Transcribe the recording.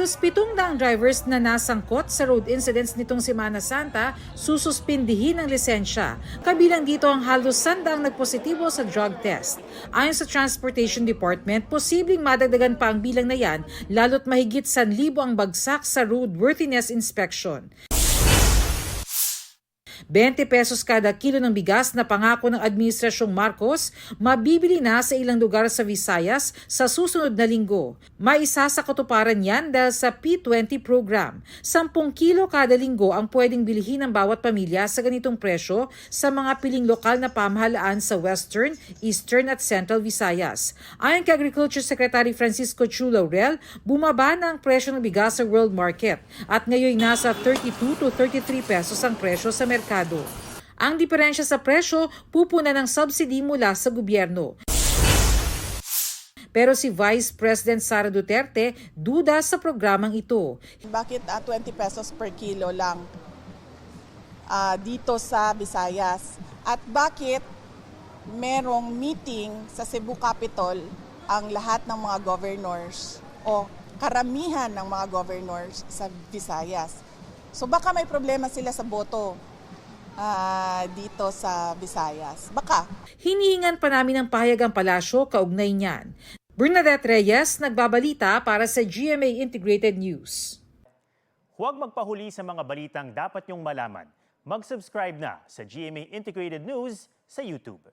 Halos 700 drivers na nasangkot sa road incidents nitong Semana Santa sususpindihin ng lisensya. Kabilang dito ang halos 100 nagpositibo sa drug test. Ayon sa Transportation Department, posibleng madagdagan pa ang bilang na yan lalo't mahigit 1,000 ang bagsak sa roadworthiness inspection. 20 pesos kada kilo ng bigas na pangako ng Administrasyong Marcos, mabibili na sa ilang lugar sa Visayas sa susunod na linggo. Maisa sa katuparan yan dahil sa P20 program. 10 kilo kada linggo ang pwedeng bilhin ng bawat pamilya sa ganitong presyo sa mga piling lokal na pamahalaan sa Western, Eastern at Central Visayas. Ayon kay Agriculture Secretary Francisco Chu Laurel, bumaba na ang presyo ng bigas sa world market at ngayon nasa 32 to 33 pesos ang presyo sa merkado. Ang diferensya sa presyo pupuna ng subsidy mula sa gobyerno. Pero si Vice President Sara Duterte duda sa programang ito. Bakit 20 pesos per kilo lang dito sa Visayas? At bakit merong meeting sa Cebu Capitol ang lahat ng mga governors o karamihan ng mga governors sa Visayas? So baka may problema sila sa boto dito sa Visayas. Baka. Hinihingan pa namin ng pahayag ang palasyo kaugnay niyan. Bernadette Reyes, nagbabalita para sa GMA Integrated News. Huwag magpahuli sa mga balitang dapat niyong malaman. Mag-subscribe na sa GMA Integrated News sa YouTube.